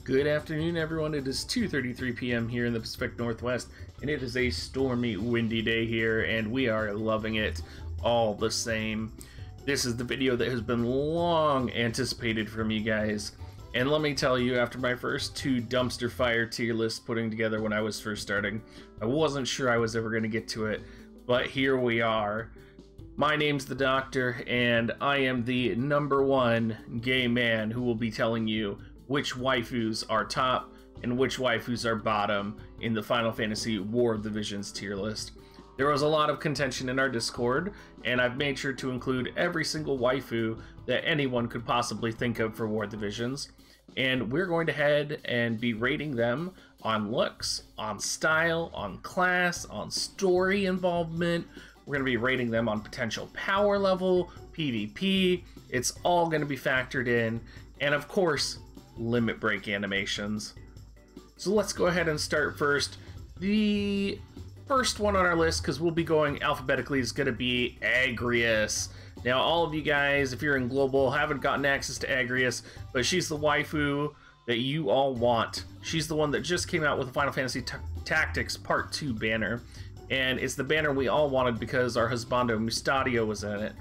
Good afternoon, everyone. It is 2:33 p.m. here in the Pacific Northwest, and it is a stormy, windy day here, and we are loving it all the same. This is the video that has been long anticipated from you guys, and let me tell you, after my first two dumpster fire tier lists putting together when I was first starting, I wasn't sure I was ever going to get to it, but here we are. My name's the Doctor, and I am the #1 gay man who will be telling you which waifus are top and which waifus are bottom in the Final Fantasy War of the Visions tier list. There was a lot of contention in our Discord, and I've made sure to include every single waifu that anyone could possibly think of for War of the Visions. And we're going to head and be rating them on looks, on style, on class, on story involvement. We're going to be rating them on potential power level, PvP. It's all going to be factored in. And of course, limit break animations. So let's go ahead and start first. The first one on our list, because we'll be going alphabetically, is going to be Agrius. Now, all of you guys, if you're in Global, haven't gotten access to Agrius, but she's the waifu that you all want. She's the one that just came out with the Final Fantasy Tactics Part 2 banner, and it's the banner we all wanted because our husbando Mustadio was in it.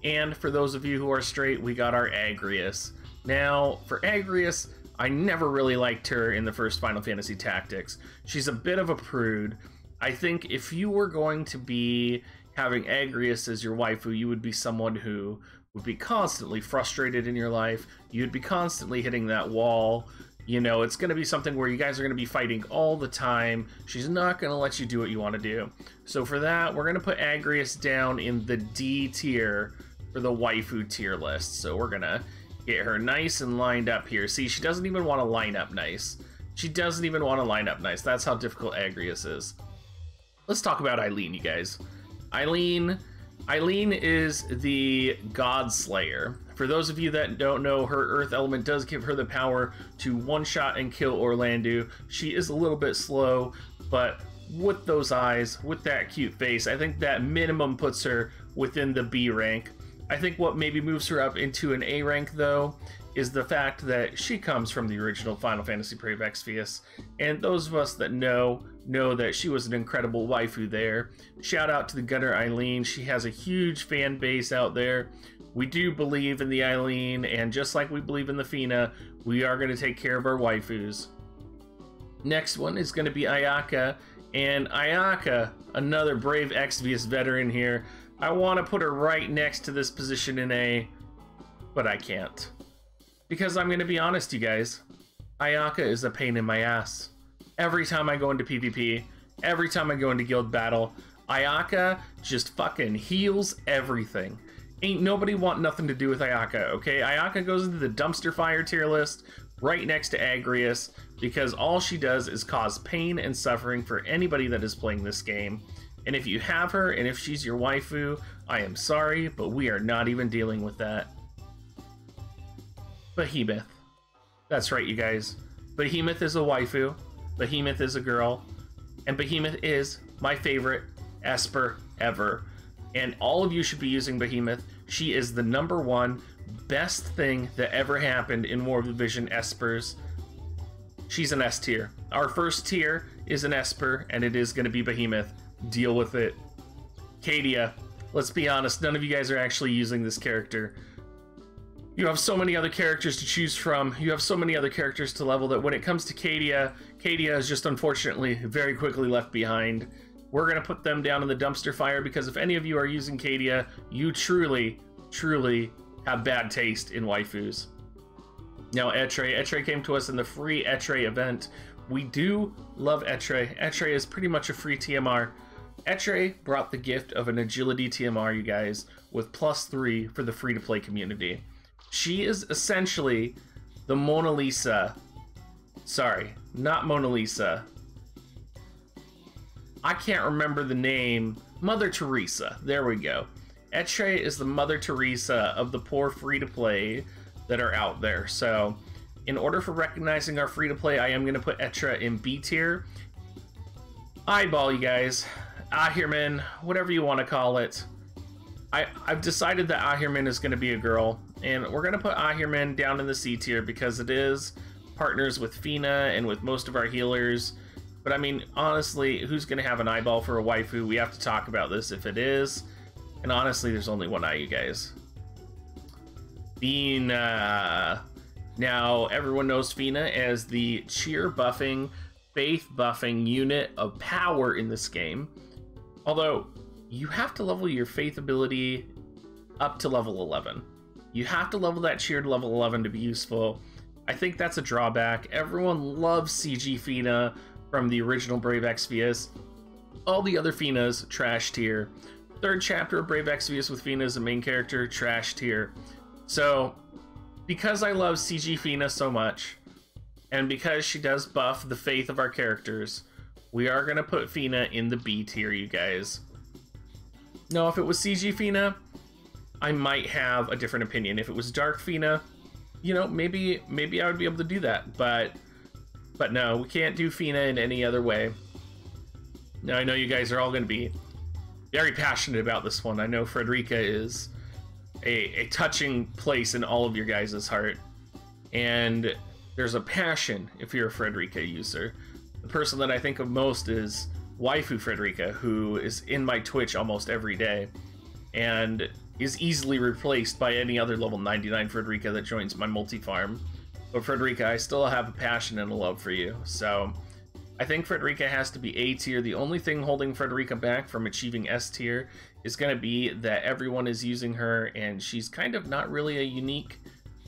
And for those of you who are straight, we got our Agrius. Now, for Agrius, I never really liked her in the first Final Fantasy Tactics. She's a bit of a prude. I think if you were going to be having Agrius as your waifu, you would be someone who would be constantly frustrated in your life. You'd be constantly hitting that wall. You know, it's going to be something where you guys are going to be fighting all the time. She's not going to let you do what you want to do. So for that, we're going to put Agrius down in the D tier for the waifu tier list. So we're going to get her nice and lined up here. See, she doesn't even want to line up nice. She doesn't even want to line up nice. That's how difficult Agrius is. Let's talk about Eileen, you guys. Eileen is the God Slayer. For those of you that don't know, her Earth element does give her the power to one-shot and kill Orlando. She is a little bit slow, but with those eyes, with that cute face, I think that minimum puts her within the B rank. I think what maybe moves her up into an A rank, though, is the fact that she comes from the original Final Fantasy Brave Exvius, and those of us that know that she was an incredible waifu there. Shout out to the gunner Eileen. She has a huge fan base out there. We do believe in the Eileen, and just like we believe in the Fina, we are going to take care of our waifus. Next one is going to be Ayaka, and Ayaka, another Brave Exvius veteran here. I want to put her right next to this position in A, but I can't. Because I'm going to be honest, you guys, Ayaka is a pain in my ass. Every time I go into PvP, every time I go into guild battle, Ayaka just fucking heals everything. Ain't nobody want nothing to do with Ayaka, okay? Ayaka goes into the dumpster fire tier list right next to Agrius because all she does is cause pain and suffering for anybody that is playing this game. And if you have her, and if she's your waifu, I am sorry, but we are not even dealing with that. Behemoth. That's right, you guys. Behemoth is a waifu, Behemoth is a girl, and Behemoth is my favorite Esper ever. And all of you should be using Behemoth. She is the #1 best thing that ever happened in War of the Vision Espers. She's an S tier. Our first tier is an Esper, and it is going to be Behemoth. Deal with it. Cadia. Let's be honest, none of you guys are actually using this character. You have so many other characters to choose from. You have so many other characters to level that when it comes to Cadia, Cadia is just unfortunately very quickly left behind. We're going to put them down in the dumpster fire because if any of you are using Cadia, you truly, truly have bad taste in waifus. Now, Etre came to us in the free Etre event. We do love Etre. Etre is pretty much a free TMR. Etre brought the gift of an agility TMR, you guys, with +3 for the free-to-play community. She is essentially the Mona Lisa. Sorry, not Mona Lisa. I can't remember the name. Mother Teresa. There we go. Etre is the Mother Teresa of the poor free-to-play that are out there. So, in order for recognizing our free-to-play, I am going to put Etre in B tier. Eyeball, you guys. Ahirman, whatever you want to call it. I've decided that Ahirman is going to be a girl, and we're going to put Ahirman down in the C tier because it is partners with Fina and with most of our healers. But I mean, honestly, who's going to have an eyeball for a waifu? We have to talk about this if it is. And honestly, there's only one eye, you guys. Fina. Now, everyone knows Fina as the cheer buffing, faith buffing unit of power in this game. Although, you have to level your faith ability up to level 11. You have to level that cheer to level 11 to be useful. I think that's a drawback. Everyone loves CG Fina from the original Brave Exvius. All the other Finas, trash tier. Third chapter of Brave Exvius with Fina as the main character, trash tier. So, because I love CG Fina so much, and because she does buff the faith of our characters, we are going to put Fina in the B tier, you guys. Now, if it was CG Fina, I might have a different opinion. If it was Dark Fina, you know, maybe I would be able to do that. But no, we can't do Fina in any other way. Now, I know you guys are all going to be very passionate about this one. I know Fredrika is a touching place in all of your guys' heart. And there's a passion if you're a Fredrika user. The person that I think of most is Waifu Fredrika, who is in my Twitch almost every day. And is easily replaced by any other level 99 Fredrika that joins my multi-farm. But Fredrika, I still have a passion and a love for you. So I think Fredrika has to be A tier. The only thing holding Fredrika back from achieving S tier is going to be that everyone is using her, and she's kind of not really a unique...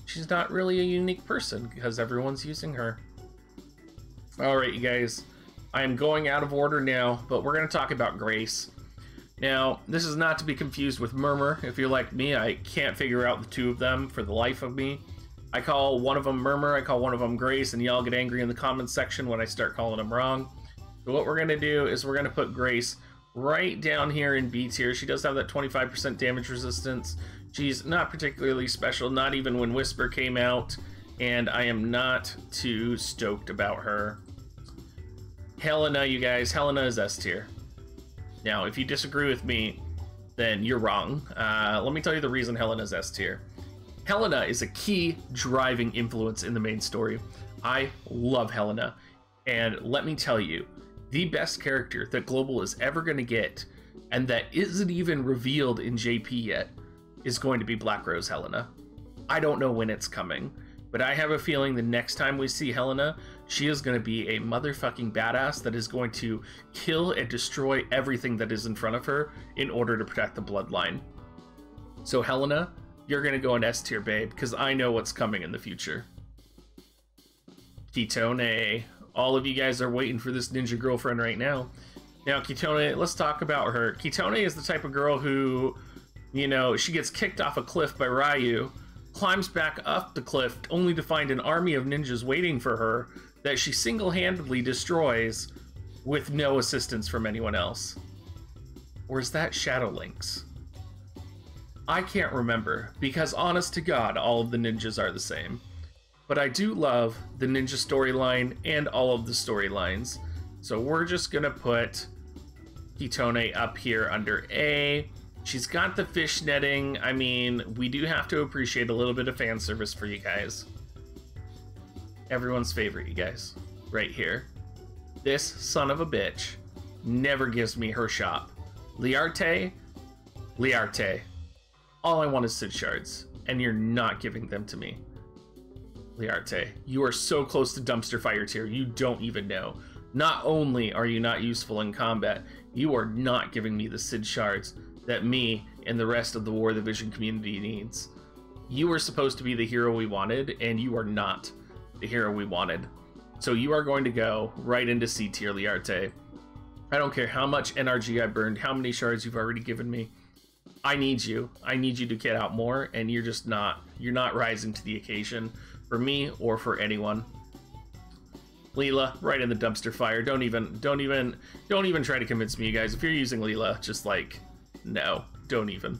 She's not really a unique person because everyone's using her. Alright, you guys. I am going out of order now, but we're going to talk about Grace. Now, this is not to be confused with Murmur. If you're like me, I can't figure out the two of them for the life of me. I call one of them Murmur, I call one of them Grace, and y'all get angry in the comments section when I start calling them wrong. So what we're going to do is we're going to put Grace right down here in B tier. She does have that 25% damage resistance. She's not particularly special, not even when Whisper came out, and I am not too stoked about her. Helena, you guys, Helena is S tier. Now, if you disagree with me, then you're wrong. Let me tell you the reason Helena's S tier. Helena is a key driving influence in the main story. I love Helena, and let me tell you, the best character that Global is ever going to get, and that isn't even revealed in JP yet, is going to be Black Rose Helena. I don't know when it's coming, but I have a feeling the next time we see Helena, she is going to be a motherfucking badass that is going to kill and destroy everything that is in front of her in order to protect the bloodline. So Helena, you're going to go in S tier, babe, because I know what's coming in the future. Kitone. All of you guys are waiting for this ninja girlfriend right now. Now, Kitone, let's talk about her. Kitone is the type of girl who, you know, she gets kicked off a cliff by Ryu, climbs back up the cliff only to find an army of ninjas waiting for her that she single-handedly destroys with no assistance from anyone else. Or is that Shadow Lynx? I can't remember, because honest to God, all of the ninjas are the same. But I do love the ninja storyline and all of the storylines. So we're just gonna put Kitone up here under A. She's got the fish netting. I mean, we do have to appreciate a little bit of fan service for you guys. Everyone's favorite, you guys. Right here. This son of a bitch never gives me her shop. Liarte. All I want is Sid shards, and you're not giving them to me. Liarte, you are so close to dumpster fire tier, you don't even know. Not only are you not useful in combat, you are not giving me the Sid shards that me and the rest of the War of the Vision community needs. You were supposed to be the hero we wanted, and you are not the hero we wanted. So you are going to go right into C tier, Liarte. I don't care how much NRG I burned, how many shards you've already given me. I need you. I need you to get out more, and you're just not. You're not rising to the occasion for me or for anyone. Leela, right in the dumpster fire. Don't even try to convince me, you guys. If you're using Leela, just like, no, don't even.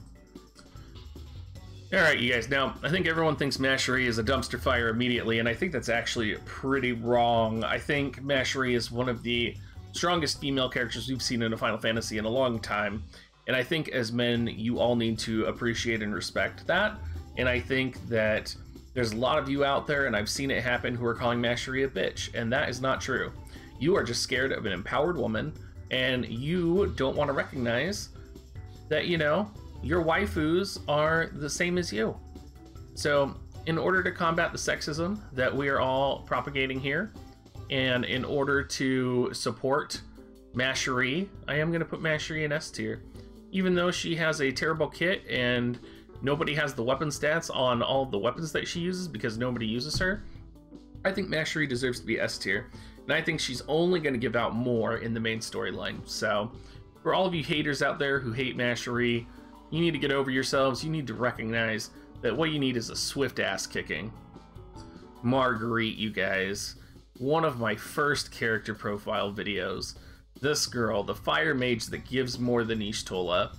All right, you guys. Now, I think everyone thinks Mashery is a dumpster fire immediately, and I think that's actually pretty wrong. I think Mashery is one of the strongest female characters we've seen in a Final Fantasy in a long time. And I think as men, you all need to appreciate and respect that. And I think that There's a lot of you out there, and I've seen it happen, who are calling Marguerite a bitch, and that is not true. You are just scared of an empowered woman, and you don't want to recognize that, you know, your waifus are the same as you. So, in order to combat the sexism that we are all propagating here, and in order to support Marguerite, I am going to put Marguerite in S tier. Even though she has a terrible kit and nobody has the weapon stats on all of the weapons that she uses because nobody uses her, I think Marguerite deserves to be S tier. And I think she's only going to give out more in the main storyline. So, for all of you haters out there who hate Marguerite, you need to get over yourselves. You need to recognize that what you need is a swift ass kicking. Marguerite, you guys. One of my first character profile videos. This girl, the fire mage that gives more than Ishtola.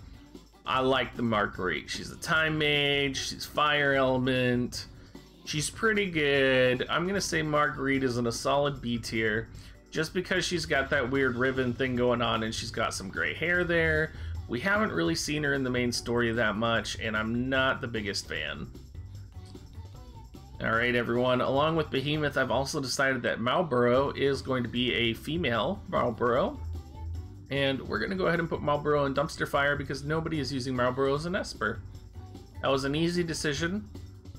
I like the Marguerite. She's a time mage, she's fire element, she's pretty good. I'm gonna say Marguerite is in a solid B tier, just because she's got that weird ribbon thing going on and she's got some gray hair there. We haven't really seen her in the main story that much, and I'm not the biggest fan. Alright everyone, along with Behemoth, I've also decided that Marlboro is going to be a female Marlboro. And we're going to go ahead and put Marlboro in dumpster fire because nobody is using Marlboro as an Esper. That was an easy decision.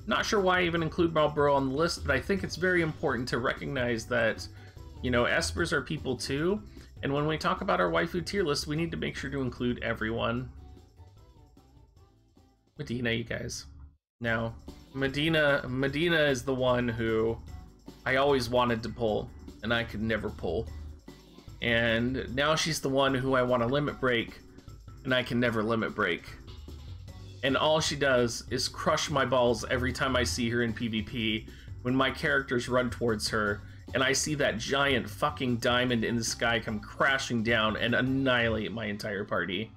Not sure why I even include Marlboro on the list, but I think it's very important to recognize that, you know, Espers are people too. And when we talk about our waifu tier list, we need to make sure to include everyone. Medina, you guys. Now, Medina is the one who I always wanted to pull, and I could never pull. And now she's the one who I want to limit break, and I can never limit break. And all she does is crush my balls every time I see her in PvP when my characters run towards her, and I see that giant fucking diamond in the sky come crashing down and annihilate my entire party.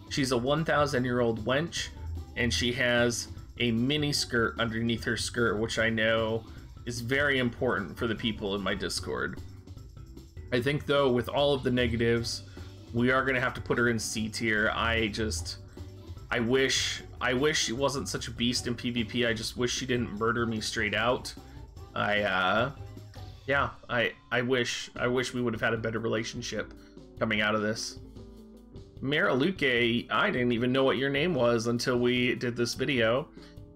She's a 1,000-year-old wench, and she has a mini skirt underneath her skirt, which I know is very important for the people in my Discord. I think, though, with all of the negatives, we are going to have to put her in C tier. I wish she wasn't such a beast in PvP. I just wish she didn't murder me straight out. I wish we would have had a better relationship coming out of this. Maraluke, I didn't even know what your name was until we did this video.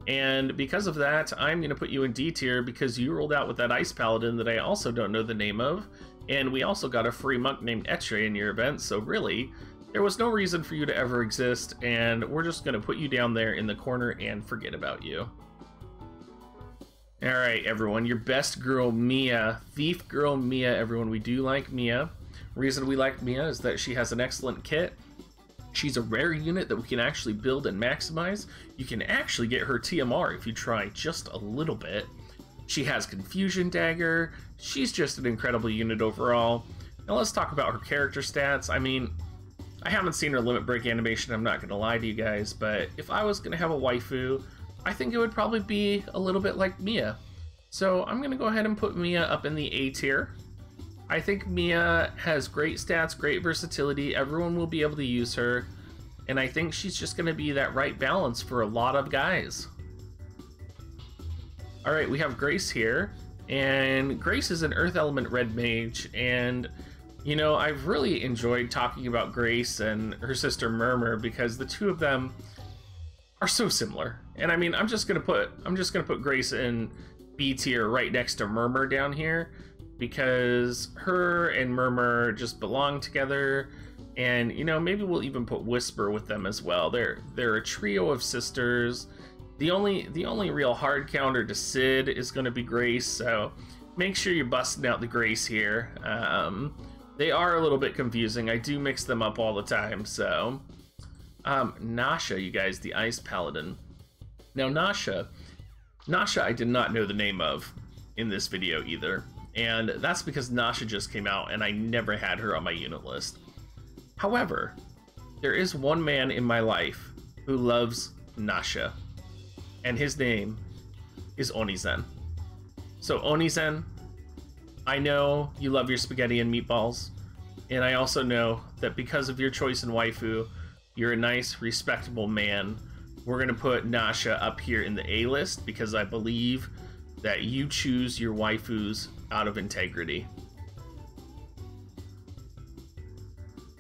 And because of that, I'm going to put you in D tier because you rolled out with that Ice Paladin that I also don't know the name of. And we also got a free monk named Etre in your event, so really, there was no reason for you to ever exist, and we're just going to put you down there in the corner and forget about you. Alright, everyone, your best girl, Mia. Thief girl, Mia, everyone. We do like Mia. Reason we like Mia is that she has an excellent kit. She's a rare unit that we can actually build and maximize. You can actually get her TMR if you try just a little bit. She has Confusion Dagger. She's just an incredible unit overall. Now let's talk about her character stats. I mean, I haven't seen her limit break animation, I'm not going to lie to you guys, but if I was going to have a waifu, I think it would probably be a little bit like Mia. So I'm going to go ahead and put Mia up in the A tier. I think Mia has great stats, great versatility, everyone will be able to use her, and I think she's just going to be that right balance for a lot of guys. Alright, we have Grace here, and Grace is an Earth Element Red Mage, and, you know, I've really enjoyed talking about Grace and her sister Murmur because the two of them are so similar. And I mean, I'm just gonna put Grace in B tier right next to Murmur down here because her and Murmur just belong together, and, you know, maybe we'll even put Whisper with them as well. They're a trio of sisters. The only real hard counter to Sid is going to be Grace, so make sure you're busting out the Grace here. They are a little bit confusing. I do mix them up all the time, so... Nasha, you guys, the Ice Paladin. Now, Nasha I did not know the name of in this video either, and that's because Nasha just came out and I never had her on my unit list. However, there is one man in my life who loves Nasha, and his name is Onizen. So Onizen, I know you love your spaghetti and meatballs, and I also know that because of your choice in waifu, you're a nice, respectable man we're going to put Nasha up here in the A list because I believe that you choose your waifus out of integrity.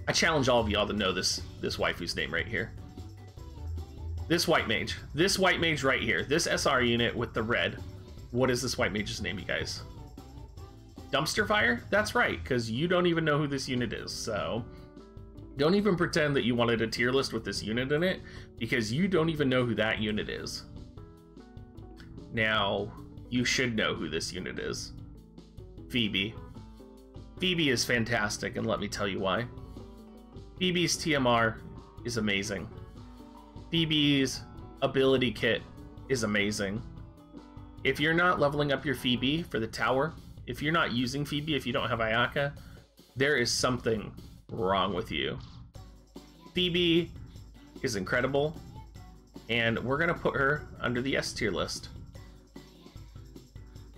I challenge all of y'all to know this waifu's name right here. This white mage right here, this SR unit with the red. What is this white mage's name, you guys? Dumpster Fire? That's right, because you don't even know who this unit is, so don't even pretend that you wanted a tier list with this unit in it, because you don't even know who that unit is. Now, you should know who this unit is. Phoebe. Phoebe is fantastic, and let me tell you why. Phoebe's TMR is amazing. Phoebe's ability kit is amazing. If you're not leveling up your Phoebe for the tower, if you're not using Phoebe, if you don't have Ayaka, there is something wrong with you. Phoebe is incredible, and we're gonna put her under the S tier list.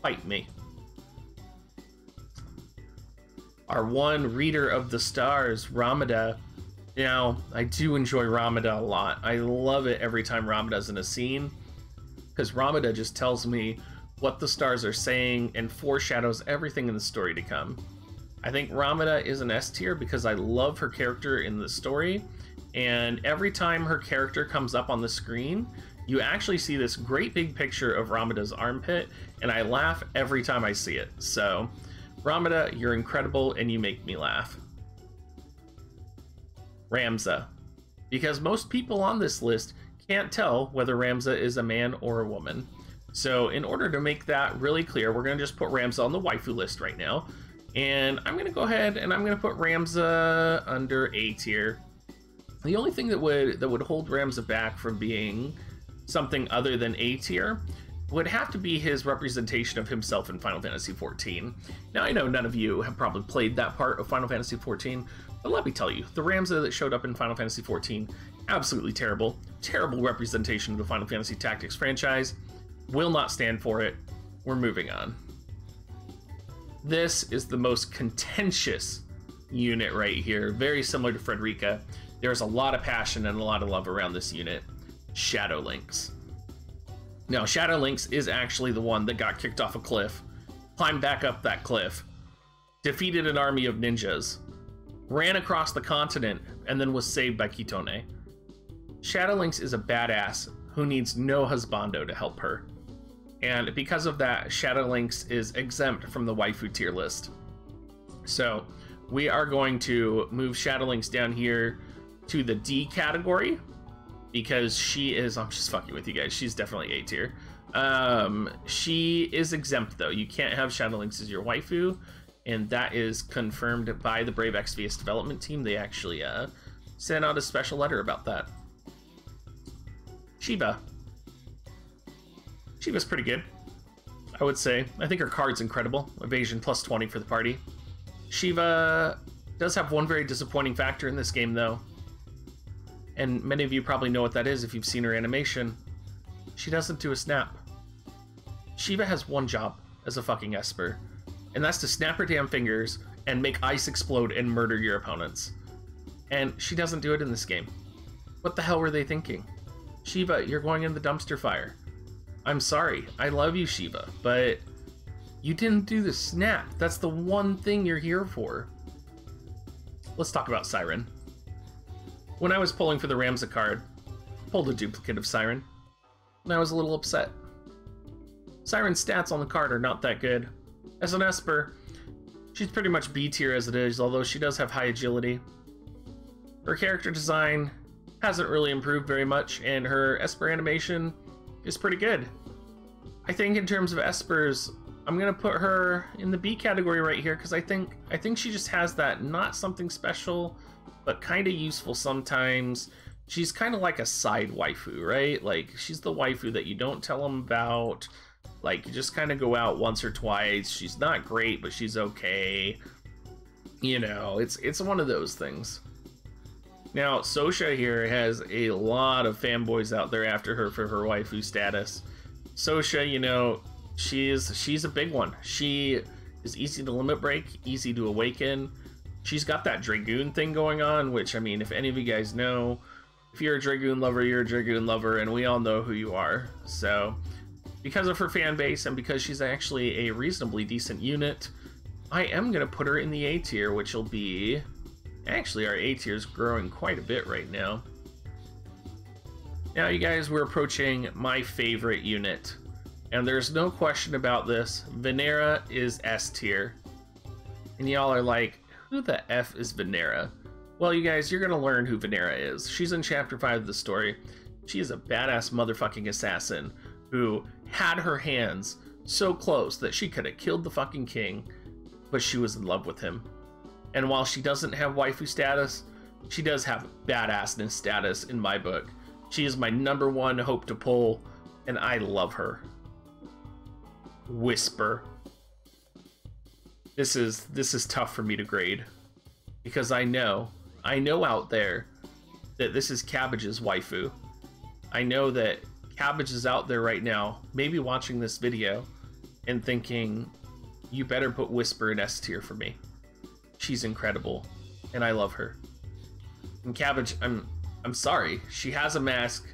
Fight me. Our one reader of the stars, Ramza. Now, I do enjoy Ramza a lot. I love it every time Ramza's in a scene, because Ramza just tells me what the stars are saying and foreshadows everything in the story to come. I think Ramza is an S tier because I love her character in the story, and every time her character comes up on the screen, you actually see this great big picture of Ramza's armpit, and I laugh every time I see it. So, Ramza, you're incredible and you make me laugh. Ramza. Because most people on this list can't tell whether Ramza is a man or a woman. So in order to make that really clear, we're going to just put Ramza on the waifu list right now. And I'm going to go ahead and I'm going to put Ramza under A tier. The only thing that would hold Ramza back from being something other than A tier would have to be his representation of himself in Final Fantasy XIV. Now, I know none of you have probably played that part of Final Fantasy XIV, but let me tell you, the Ramza that showed up in Final Fantasy XIV, absolutely terrible. Terrible representation of the Final Fantasy Tactics franchise. Will not stand for it. We're moving on. This is the most contentious unit right here. Very similar to Fredrika. There's a lot of passion and a lot of love around this unit. Shadow Lynx. Now, Shadow Lynx is actually the one that got kicked off a cliff, climbed back up that cliff, defeated an army of ninjas, ran across the continent, and then was saved by Kitone. Shadow Lynx is a badass who needs no husbando to help her. And because of that, Shadow Lynx is exempt from the waifu tier list. So we are going to move Shadow Lynx down here to the D category, because she is, I'm just fucking with you guys, she's definitely A tier. She is exempt though. You can't have Shadow Lynx as your waifu, and that is confirmed by the Brave Exvius development team. They actually sent out a special letter about that. Shiva. Shiva's pretty good, I would say. I think her card's incredible. Evasion plus 20 for the party. Shiva does have one very disappointing factor in this game though. And many of you probably know what that is if you've seen her animation. She doesn't do a snap. Shiva has one job as a fucking Esper, and that's to snap her damn fingers and make ice explode and murder your opponents. And she doesn't do it in this game. What the hell were they thinking? Shiva, you're going in the dumpster fire. I'm sorry, I love you, Shiva, but you didn't do the snap. That's the one thing you're here for. Let's talk about Siren. When I was pulling for the Ramza card, I pulled a duplicate of Siren, and I was a little upset. Siren's stats on the card are not that good. As an Esper, she's pretty much B tier as it is, although she does have high agility. Her character design hasn't really improved very much, and her Esper animation is pretty good. I think in terms of Espers, I'm gonna put her in the B category right here, because I think she just has that not something special, but kind of useful sometimes. She's kind of like a side waifu, right? Like, she's the waifu that you don't tell them about. Like, you just kind of go out once or twice. She's not great, but she's okay. You know, it's one of those things. Now, Sosha here has a lot of fanboys out there after her for her waifu status. Sosha, you know, she's a big one. She is easy to limit break, easy to awaken. She's got that Dragoon thing going on, which, I mean, if any of you guys know, If you're a Dragoon lover, you're a Dragoon lover, and we all know who you are. So, because of her fan base and because she's actually a reasonably decent unit, I am going to put her in the A tier, which will be... Actually, our A tier is growing quite a bit right now. Now, you guys, we're approaching my favorite unit. And there's no question about this. Venera is S tier. And y'all are like, who the F is Venera? Well, you guys, you're going to learn who Venera is. She's in Chapter 5 of the story. She is a badass motherfucking assassin who had her hands so close that she could have killed the fucking king, but she was in love with him. And while she doesn't have waifu status, she does have badassness status in my book. She is my #1 hope to pull, and I love her. Whisper. This is tough for me to grade, because I know out there that this is Cabbage's waifu. I know that Cabbage is out there right now, maybe watching this video and thinking, you better put Whisper in S tier for me. She's incredible, and I love her. And Cabbage, I'm sorry, she has a mask.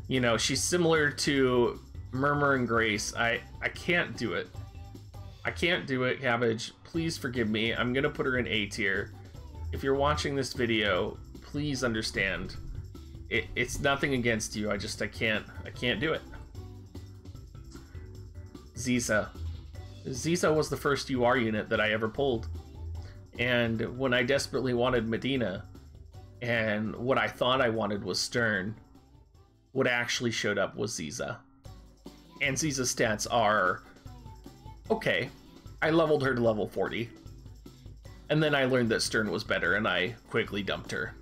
You know, she's similar to Murmur and Grace. I can't do it. I can't do it, Cabbage. Please forgive me. I'm gonna put her in A tier. If you're watching this video, please understand. It's nothing against you. I can't do it. Ziza. Ziza was the first UR unit that I ever pulled. And when I desperately wanted Medina, and what I thought I wanted was Stern, what actually showed up was Ziza. And Ziza's stats are okay. I leveled her to level 40. And then I learned that Stern was better, and I quickly dumped her.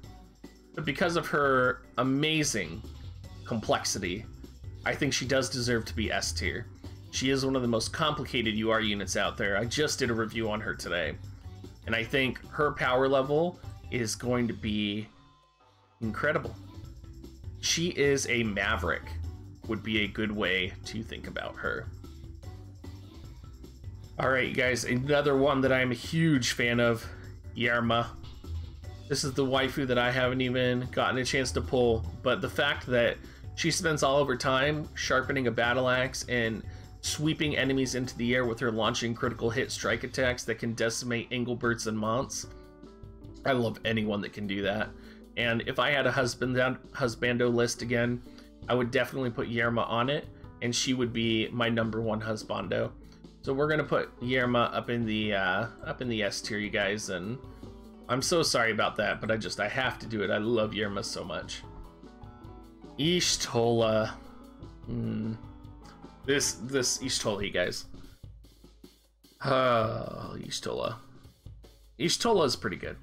But because of her amazing complexity, I think she does deserve to be S tier. She is one of the most complicated UR units out there. I just did a review on her today. And I think her power level is going to be incredible. She is a maverick, would be a good way to think about her. Alright, you guys, another one that I'm a huge fan of, Yerma. This is the waifu that I haven't even gotten a chance to pull, but the fact that she spends all of her time sharpening a battle axe and sweeping enemies into the air with her launching critical hit strike attacks that can decimate Engelberts and Monts. I love anyone that can do that. And if I had a husbando list again, I would definitely put Yerma on it, and she would be my #1 husbando. So we're gonna put Yerma up in the S tier, you guys, and I'm so sorry about that, but I have to do it. I love Yerma so much. Y'shtola. This Y'shtola, you guys. Oh, Y'shtola. Y'shtola is pretty good.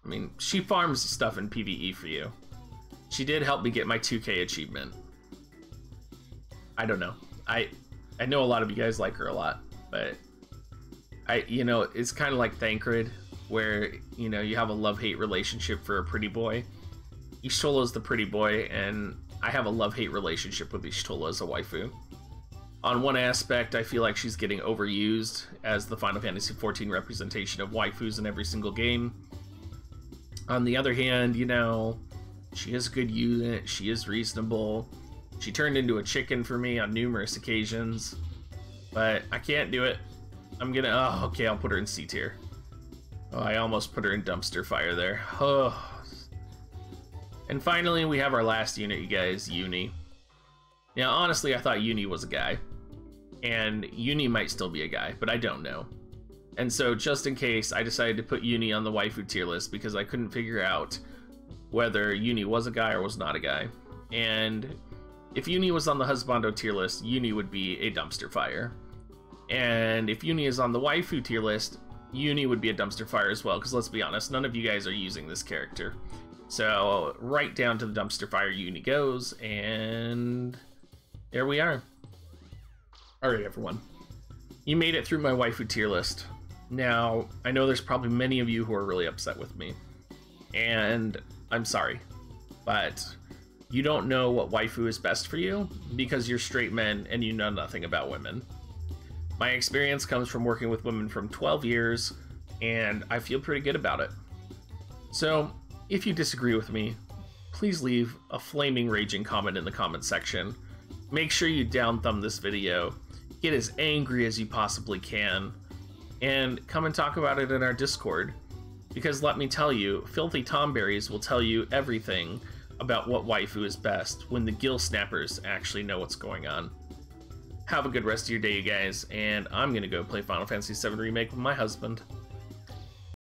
I mean, she farms stuff in PvE for you. She did help me get my 2K achievement. I don't know. I know a lot of you guys like her a lot, but it's kind of like Thancred, where, you know, you have a love-hate relationship for a pretty boy. Y'shtola is the pretty boy, and I have a love-hate relationship with Y'shtola as a waifu. On one aspect, I feel like she's getting overused as the Final Fantasy XIV representation of waifus in every single game. On the other hand, you know, she is a good unit, she is reasonable. She turned into a chicken for me on numerous occasions, but I can't do it. Okay, I'll put her in C tier. Oh, I almost put her in dumpster fire there. Oh. And finally, we have our last unit, you guys, Uni. Now, honestly, I thought Uni was a guy, and Uni might still be a guy, but I don't know. And so, just in case, I decided to put Uni on the waifu tier list because I couldn't figure out whether Uni was a guy or was not a guy. And if Uni was on the husbando tier list, Uni would be a dumpster fire. And if Uni is on the waifu tier list, Uni would be a dumpster fire as well, because let's be honest, none of you guys are using this character. So, right down to the dumpster fire Uni goes, and there we are. Alright, everyone. You made it through my waifu tier list. Now, I know there's probably many of you who are really upset with me, and I'm sorry, but you don't know what waifu is best for you because you're straight men and you know nothing about women. My experience comes from working with women from 12 years, and I feel pretty good about it. So, if you disagree with me, please leave a flaming raging comment in the comment section. Make sure you down thumb this video, get as angry as you possibly can, and come and talk about it in our Discord. Because let me tell you, Filthy Tomberries will tell you everything about what waifu is best when the gill snappers actually know what's going on. Have a good rest of your day, you guys, and I'm gonna go play Final Fantasy VII Remake with my husband.